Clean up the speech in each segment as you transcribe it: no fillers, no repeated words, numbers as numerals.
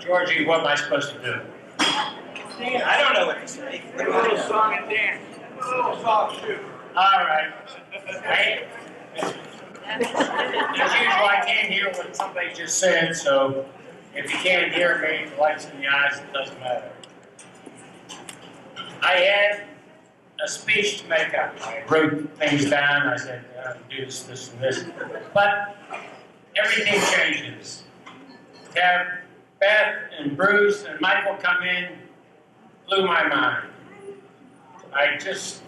Georgie, what am I supposed to do? I don't know what to say. A little song and dance. A little soft too. All right. As usual, I can't hear what somebody just said, so if you can't hear me, the lights in the eyes, it doesn't matter. I had a speech to make up. I wrote things down. I said, do this, this, and this. But everything changes. To have Beth and Bruce and Michael come in blew my mind. I just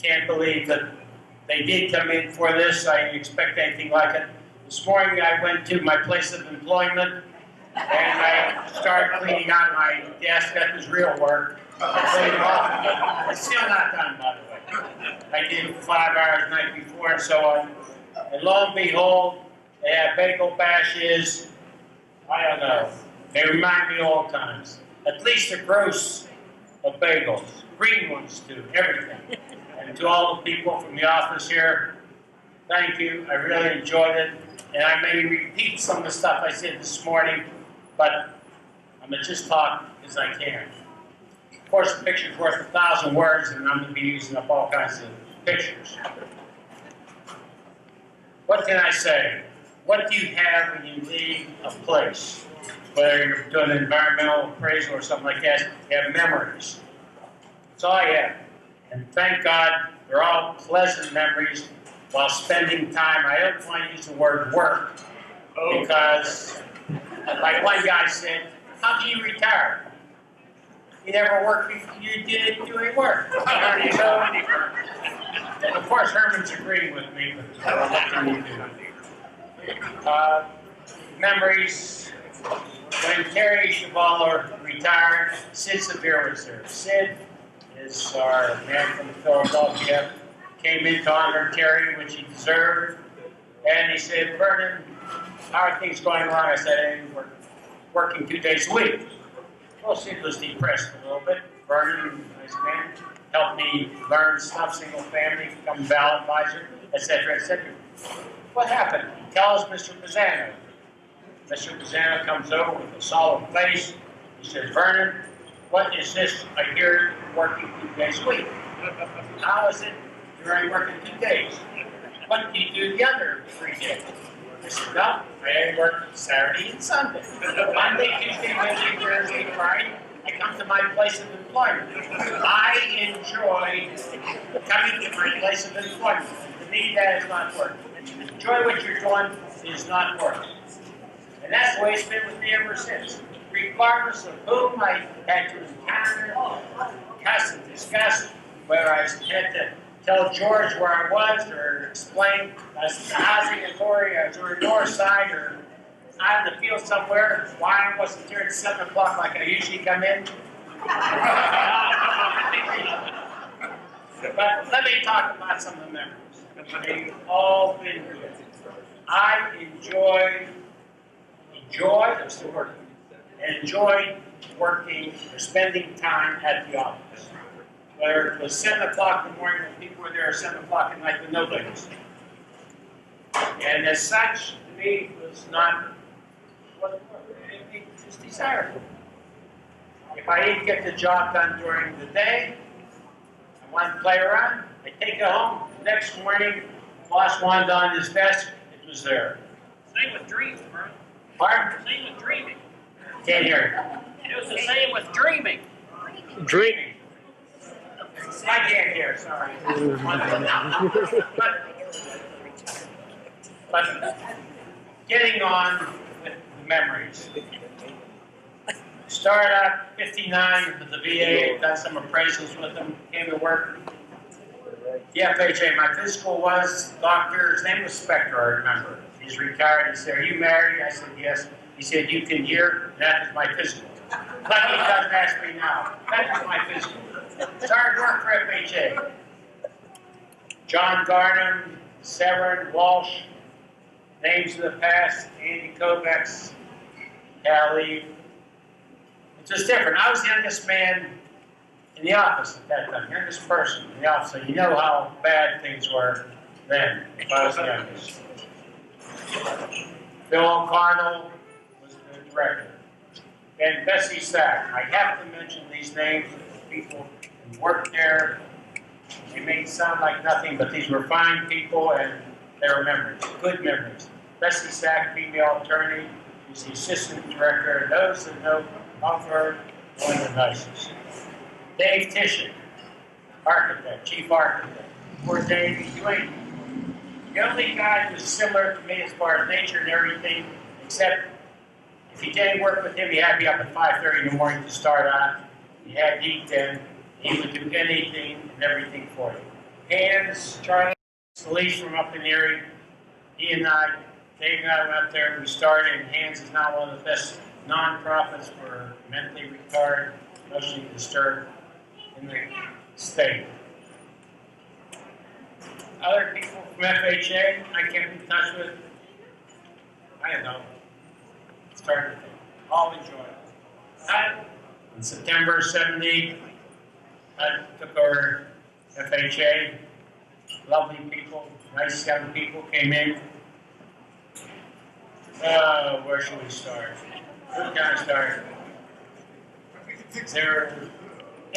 can't believe that they did come in for this. I didn't expect anything like it. This morning I went to my place of employment and I started cleaning out my desk. That was real work. I cleaned it off. It's still not done, by the way. I did 5 hours the night before and so on. And lo and behold, they have bagel bashes. I don't know. They remind me of old times. At least a gross of bagels. Green ones too, everything. And to all the people from the office here, thank you. I really enjoyed it. And I may repeat some of the stuff I said this morning, but I'm going to just talk as I can. Of course, a picture's worth 1,000 words, and I'm going to be using up all kinds of pictures. What can I say? What do you have when you leave a place? Whether you're doing an environmental appraisal or something like that, you have memories. That's all I have. And thank God, they're all pleasant memories while spending time. I don't want to use the word work because, like one guy said, how can you retire? You never worked before you didn't do any work. So, and of course, Herman's agreeing with me, but what can you do? Memories. When Terry Chavaller retired, Sid Severe was there. Sid is our man from Philadelphia, came in to honor Terry, which he deserved. And he said, Vernon, how are things going along? I said, hey, we're working 2 days a week. Well, Sid was depressed a little bit. Vernon, nice man, helped me learn stuff, single family, become Val advisor, etc., etc. What happened? He tells Mr. Pisano. Mr. Pisano comes over with a solemn face. He says, Vernon, what is this? I hear you're working 2 days a week. How is it you're only working 2 days? What do you do the other 3 days? I said, no, I only work Saturday and Sunday. Monday, Tuesday, Wednesday, Thursday, Friday, I come to my place of employment. I enjoy coming to my place of employment. To me, that is not work. And to enjoy what you're doing is not work. And that's the way it's been with me ever since. Regardless of whom I had to encounter, cuss and discuss, whether I had to tell George where I was or explain as the housing authority, I was on the north side or out in the field somewhere, why I wasn't here at 7 o'clock like I usually come in. But let me talk about some of the memories. They've all been good. I enjoyed working or spending time at the office. Whether it was 7 o'clock in the morning when people were there, or 7 o'clock at night when nobody was there. And as such, to me, it was not what it was desirable. If I didn't get the job done during the day, I wanted to play around, I take it home. The next morning, boss wanted on his desk, it was there. Same with dreams, bro. Pardon? Same with dreaming. Can't hear. It was the same with dreaming. Dreaming. I can't hear, sorry. But getting on with the memories. Started out 59 with the VA, done some appraisals with them, came to work. The FHA, my physical was doctor, his name was Spector, I remember. He's retired, he said, are you married? I said, yes. He said, you can hear, that is my physical. But he doesn't ask me now. That is my physical. Started work for FHA. John Garnham, Severin, Walsh, names of the past, Andy Kovacs, Callie. It was different. I was the youngest man in the office at that time, youngest person in the office. So you know how bad things were then if I was the youngest. Bill O'Connell was director. And Bessie Sack, I have to mention these names of people who worked there. They may sound like nothing, but these were fine people and they were memories, good memories. Bessie Sack, female attorney, is the assistant director. Those that know of her, one of the nicest. Dave Tishik, architect, chief architect. Poor Dave, you ain't. The only guy who was similar to me as far as nature and everything, except if you didn't work with him, he had to be up at 5:30 in the morning to start on. He had heat then. He would do anything and everything for you. Hans, Charlie, Scalise from up in Erie, he and I, Dave and I went up there and we started, and Hans is now one of the best nonprofits for mentally retarded, emotionally disturbed in the state. Other people from FHA, I can't be in touch with. I don't know. Started to think. All enjoy it. In September 70, I took over FHA. Lovely people, nice young people came in. Where should we start? Who can I start? There,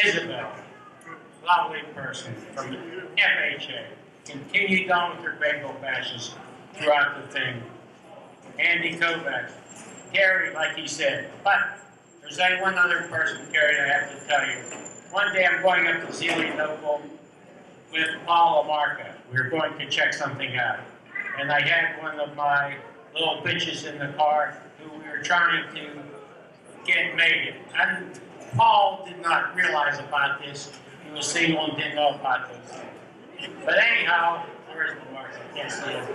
Isabel, lovely person from the FHA. Continued on with her bagel bashes throughout the thing. Andy Kovacs. Gary, like he said, but there's only one other person, Gary, I have to tell you. One day I'm going up to Zealand Noble with Paula Marca. We were going to check something out. And I had one of my little bitches in the car who we were trying to get mated. And Paul did not realize about this. He was single and didn't know about this. But anyhow, where's the mark? I can't see it.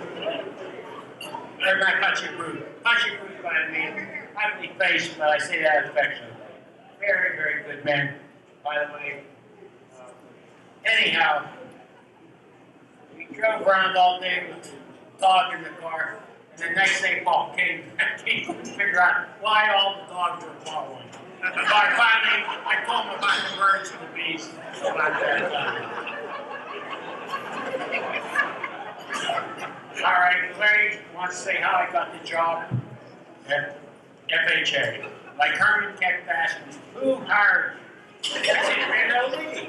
There's my Patrick Root. Patrick Root by me, ugly face, but I say that affectionately. Very, very good man, by the way. Anyhow, we drove around all day with the dog in the car, and the next day Paul came to figure out why all the dogs were following. And finally, I told him about the birds and the bees, about that. All right, Larry wants to say how I got the job at FHA. Like Herman kept asking, who hired you? I said, randomly.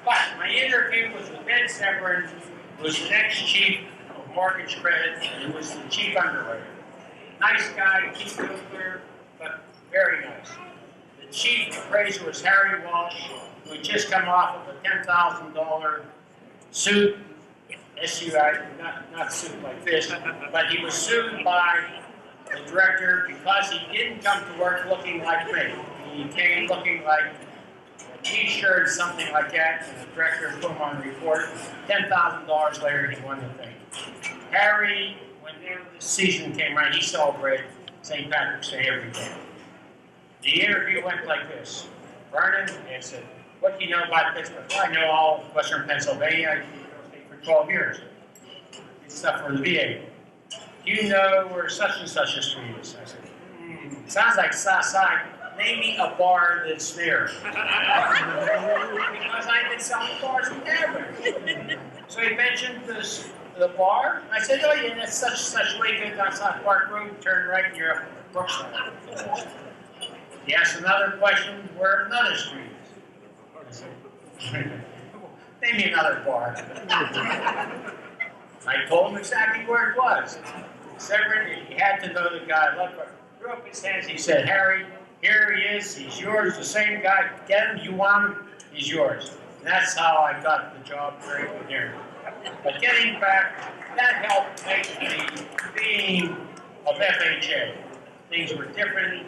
But my interview was with Ed Severin, who was the next chief of mortgage credit, and who was the chief underwriter. Nice guy, Keith Cooper, but very nice. The chief appraiser was Harry Walsh, who had just come off of a $10,000 suit. SUI, not sued like this, but he was sued by the director because he didn't come to work looking like me. He came looking like a t-shirt, something like that, and the director put him on the report. $10,000 later, he won the thing. Harry, when the season came around, he celebrated St. Patrick's Day every day. The interview went like this. Vernon, I said, what do you know about Pittsburgh? Well, I know all of Western Pennsylvania. 12 years. Did stuff for the VA. Do you know where such and such history is? I said, sounds like Saasai. Name me a bar that's there. Because I've been selling bars forever. So he mentioned the bar. I said, oh yeah, that's such way good on South Park Road. Turn right and you're up at Brookside. He asked another question, where another street is. I said, name me another bar. I told him exactly where it was. Severin, he had to know the guy. Threw up his hands. He said, Harry, here he is. He's yours. The same guy. Get him. You want him. He's yours. And that's how I got the job very good here. But getting back, that helped make the theme of FHA. Things were different.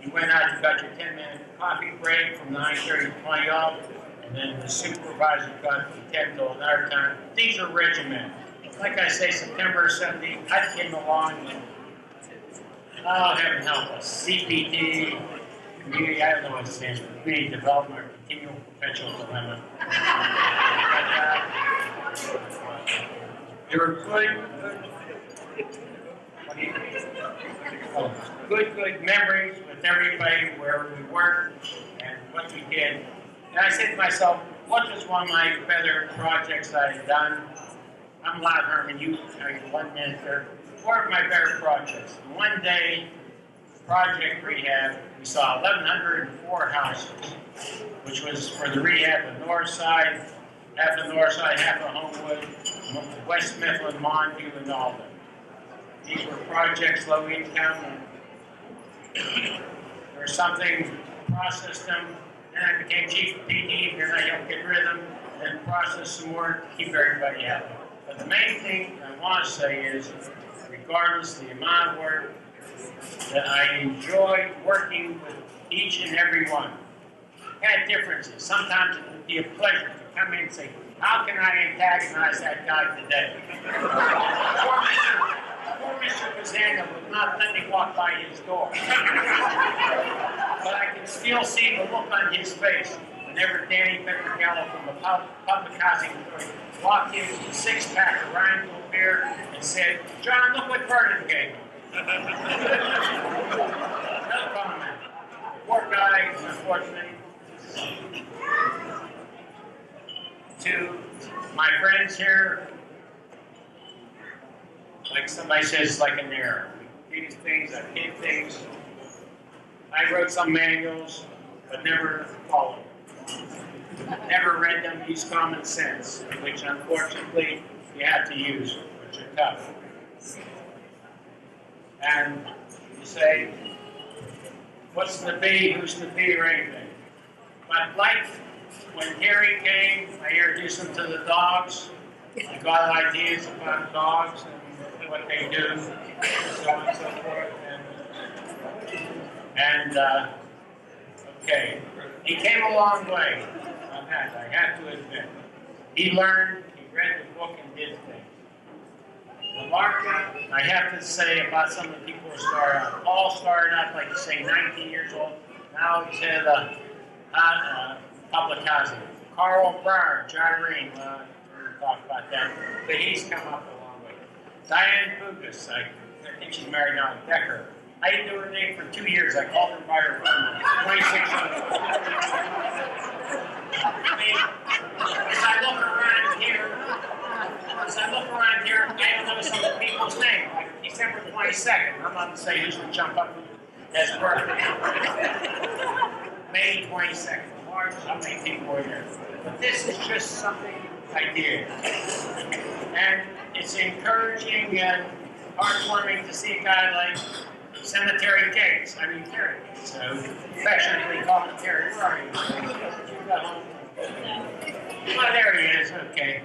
You went out, you got your 10-minute coffee break from 9:30 to 20 up. And then the supervisor got from 10 till another time. These are regimented. Like I say, September 17th, I came along and, oh, heaven help us, CPD, community, I don't know what it stands for, community development or continual perpetual dilemma. They were good memories with everybody, where we worked and what we did. And I said to myself, what was one of my better projects I had done? I'm loud, Herman, you 1 minute there. What are my better projects? One day, project rehab, we saw 1,104 houses, which was for the rehab of North Side, half of North Side, half of Homewood, West Mifflin, Montague, and Alden. These were projects low income. Or something, processed them, then I became chief of PD, then I helped get rid of them, then process some more to keep everybody happy. But the main thing I want to say is, regardless of the amount of work, that I enjoy working with each and every one. Had differences. Sometimes it would be a pleasure to come in and say, how can I antagonize that guy today? Poor Mr. Kazanga would not let me walk by his door. But I can still see the look on his face whenever Danny Petronello from the public housing authority walked in with a six-pack of Reingold beer and said, John, look what Vernon gave me. No comment. Poor guy, unfortunately. To my friends here, like somebody says, like an error. We did things, I did things. I wrote some manuals, but never followed them. Never read them, used common sense, which unfortunately you have to use, which are tough. And you say, what's the be, who's the be, or anything. But like when Harry came, I introduced him to the dogs. I got ideas about dogs and what they do, so on and so forth. Okay, he came a long way on that, I have to admit. He learned, he read the book and did things. The market, I have to say about some of the people who started out. Paul started out, like you say, 19 years old. Now he's head of public housing. Carl Brown, John Reen, we'll talk about that. But he's come up a long way. Diane Bugas, I think she's married now to Becker. I didn't know her name for 2 years. I called her by her phone. 2600. I mean, as I look around here, I don't know some of the people's names. Like December 22nd, I'm not going to say who's going to jump up as birthday. May 22nd. March, how many people were there? But this is just something I did. And it's encouraging and heartwarming to see a guy like Cemetery Gates. I mean, Terry Gates. So, affectionately call him Terry. Where are you? Oh, there he is. Okay.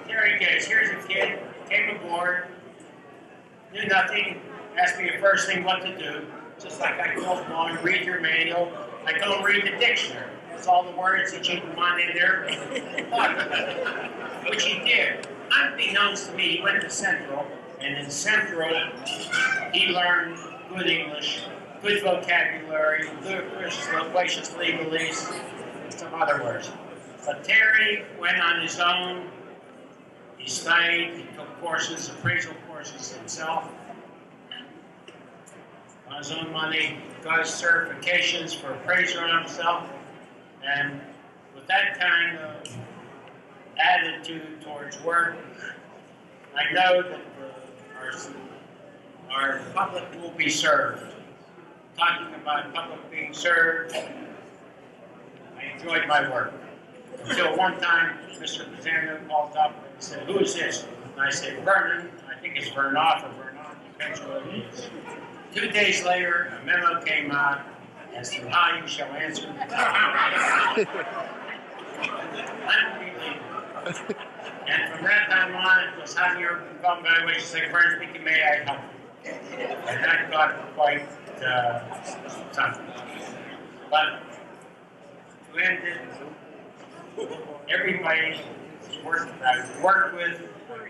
Terry Gates. Here's a kid. Came aboard. Knew nothing. Asked me the first thing what to do. Just like I told him, read your manual. I go read the dictionary. That's all the words that you can find in there. Which he did. Unbeknownst to me, he went to Central, and in Central, he learned good English, good vocabulary, ludicrous, loquacious legalese, and some other words. But Terry went on his own. He studied, he took courses, appraisal courses himself. On his own money, got his certifications for appraiser on himself, and with that kind of attitude towards work, I know that our public will be served. Talking about public being served, I enjoyed my work. Until one time, Mr. Kazanga called up and said, who is this? And I said, Vernon. I think it's Vernon or Vernon, depends what it is. 2 days later, a memo came out as to how you shall answer the question. Unbelievable. And from that time on, it was how you're come by which to say, Vernon, speaking, may I help you? And that got quite something. But to end it, everybody I've worked with,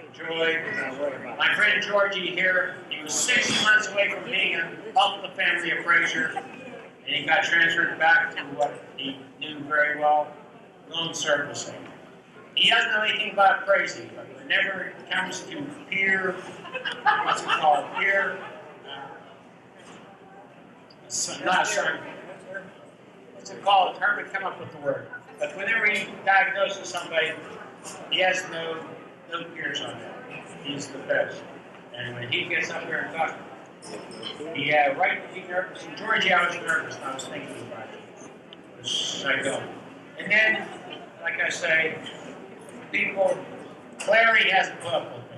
enjoyed. My friend Georgie here, he was 6 months away from being a help the family appraiser, and he got transferred back to what he knew very well, loan servicing. He doesn't know anything about appraising, but whenever it comes to peer, what's it called, peer, what's it called? Herman come up with the word. But whenever he diagnoses somebody, he has no peers on that. He's the best. And when he gets up there and talks, He had right to be nervous. In Georgia, I was nervous. I was thinking about it. Which I don't. And then, like I say, people, Clary hasn't put up with me.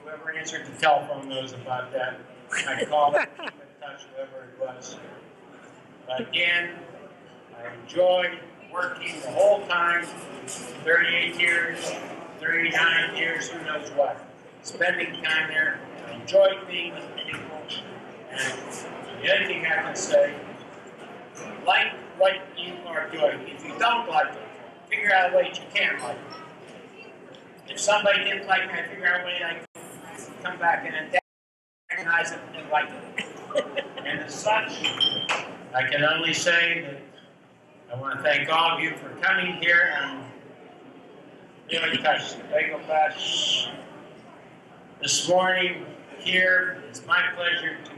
Whoever answered the telephone knows about that. I called it, keep in touch, whoever it was. But again, I enjoyed working the whole time, 38 years, 39 years, who knows what. Spending time there. I enjoyed being with people. And the other thing I can say, like what you are doing. If you don't like it, figure out a way that you can like it. If somebody didn't like me, I figure out a way I can come back and recognize it and like it. And as such, I can only say that I want to thank all of you for coming here and really touched the bagel patch this morning here. It's my pleasure to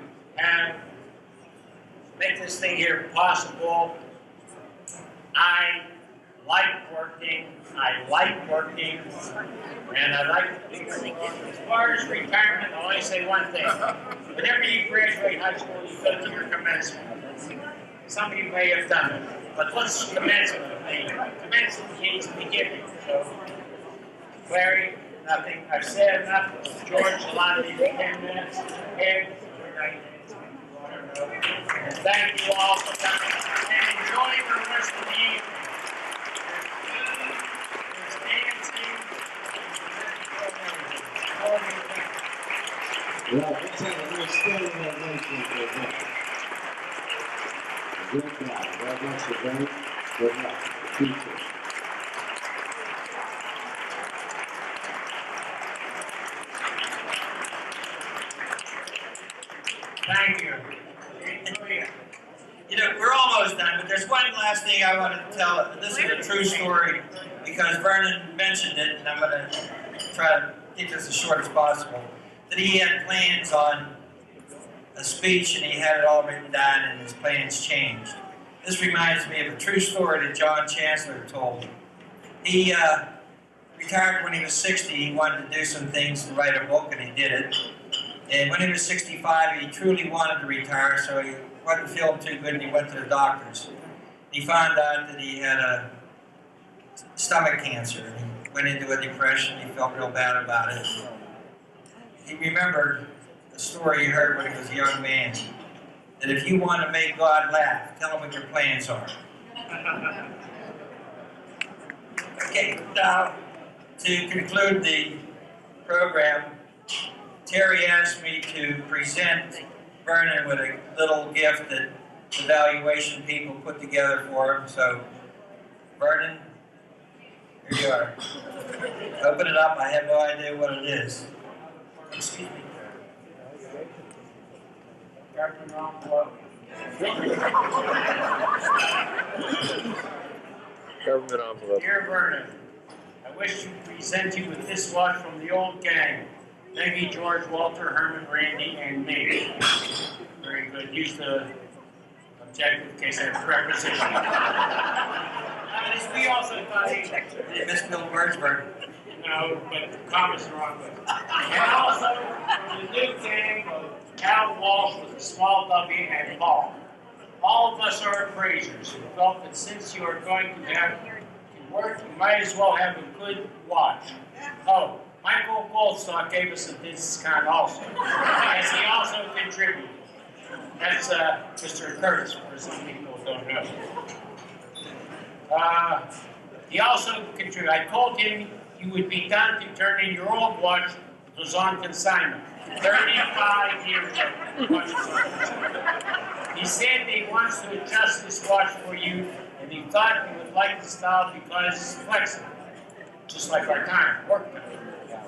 make this thing here possible. I like working, and I like to be as far as retirement, I'll only say one thing. Whenever you graduate high school, you go to your commencement. Some of you may have done it, but what's commencement? Commencement means beginning. So, Clary, nothing. I've said enough. George, allowed me 10 minutes. And good night. And thank you all for coming. And enjoy the rest of the evening. Well, let's have a real standing ovation for that. Good job. God bless you, buddy. Good luck. The future. Thank you. You know, we're almost done, but there's one last thing I wanted to tell. This is a true story because Vernon mentioned it, and I'm going to try to keep this as short as possible. That he had plans on a speech, and he had it all written down, and his plans changed. This reminds me of a true story that John Chancellor told. He retired when he was 60. He wanted to do some things to write a book, and he did it. And when he was 65, he truly wanted to retire, so he wasn't feeling too good, and he went to the doctors. He found out that he had a stomach cancer, and he went into a depression. He felt real bad about it. He remembered the story he heard when he was a young man, that if you want to make God laugh, tell him what your plans are. Okay, now, to conclude the program, Terry asked me to present Vernon with a little gift that the valuation people put together for him. So, Vernon, here you are. Open it up. I have no idea what it is. Excuse me. Government envelope. Government envelope. Dear Vernon, I wish to present you with this watch from the old gang. Peggy, George, Walter, Herman, Randy, and me. Very good. Use the objective in case I have preposition. We also thought he misspelled words, Vernon. no, but the commas are wrong. And also from the new gang of Al Walsh with a small W and Paul. All of us are appraisers who felt that since you are going to have to work, you might as well have a good watch. Oh, Michael Goldstock gave us a discount also, as he also contributed. That's Mr. Curtis, for some people who don't know. He also contributed. I told him you would be done to turn in your old watch. It was on consignment. 35 years ago. He said he wants to adjust this watch for you, and he thought you would like the style because it's flexible, just like our time, work time.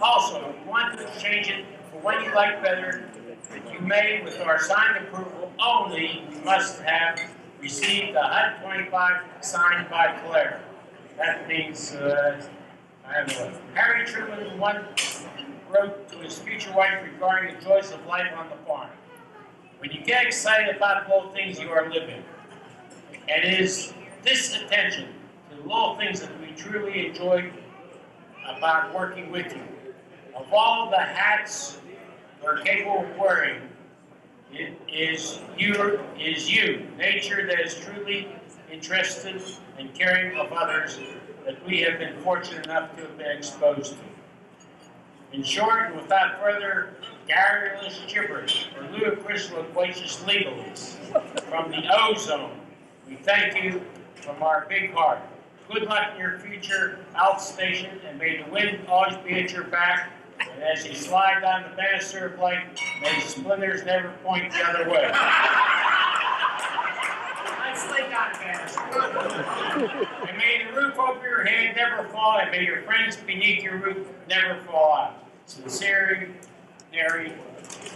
Also, if you want to exchange it for one you like better, you may, with our signed approval only. You must have received the HUD 25 signed by Claire. That means, I don't know. Harry Truman wrote to his future wife regarding the joys of life on the farm. When you get excited about little things, you are living. And it is this attention to the little things that we truly enjoy about working with you. Of all the hats, are capable of wearing. It is you, nature that is truly interested and caring of others that we have been fortunate enough to have been exposed to. In short, and without further garrulous gibberish or ludicrous loquacious legalese, from the ozone, we thank you from our big heart. Good luck in your future outstation, and may the wind always be at your back. And as you slide down the banister of light, may the splinters never point the other way. Nicely done, banister. And may the roof over your head never fall, and may your friends beneath your roof never fall out. Sincerely, Gary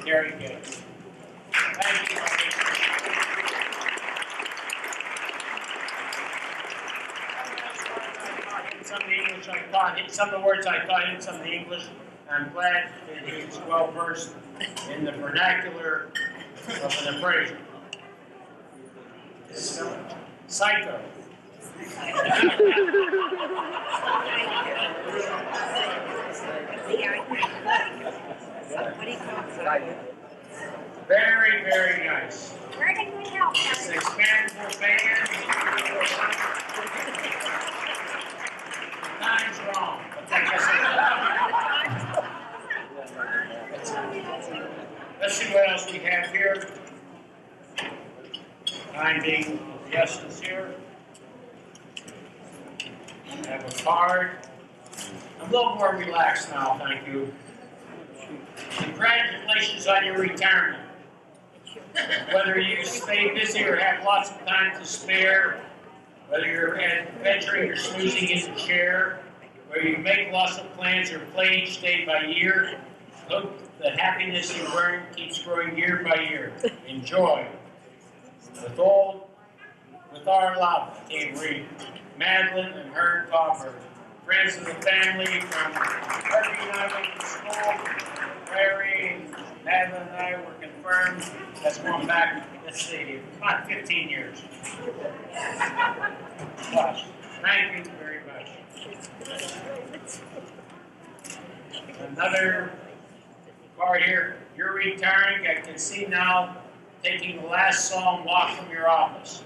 Gates. Thank you. Some of the English I taught him, some of the words I taught him, some of the English. I'm glad that he's well versed in the vernacular of an appraiser. Psycho. Very, very nice. Where can we help? It's an expandable band. Time's wrong. But I guess let's see what else we have here. Time being of the essence here. I have a card. I'm a little more relaxed now, thank you. Congratulations on your retirement. Whether you stay busy or have lots of time to spare, whether you're adventuring or snoozing in the chair, whether you make lots of plans or play each day by year, hope the happiness you earn keeps growing year by year. Enjoy. With our love, came Reed, Madeline and her Copper, friends of the family from Harvey and I went to school. Larry and Madeline and I were confirmed. That's going back, let's see, about 15 years. Gosh, thank you very much. Another card here. You're retiring. I can see now taking the last solemn walk from your office,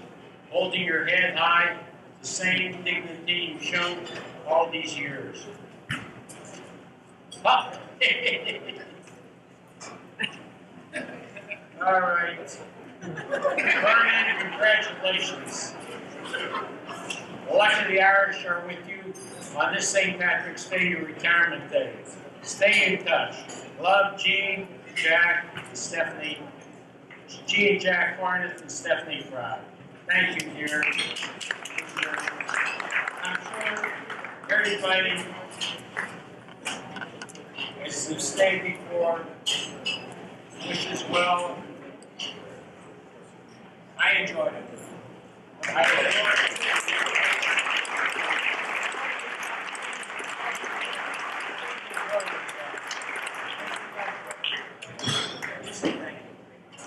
holding your head high, the same dignity you've shown all these years. Oh. All right. Vernon, congratulations. The luck of the Irish are with you on this St. Patrick's Day, your retirement day. Stay in touch. Love, Gene, Jack, and Stephanie. Gene, Jack Farneth, and Stephanie Fry. Thank you, dear. I'm sure everybody, as you've stayed before, wishes well. I enjoyed it.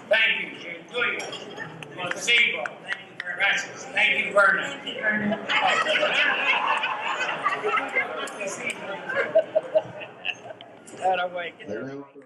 Thank you, Jane. Good. Placebo. Thank you very much. Thank you, Vernon. That away. They're out for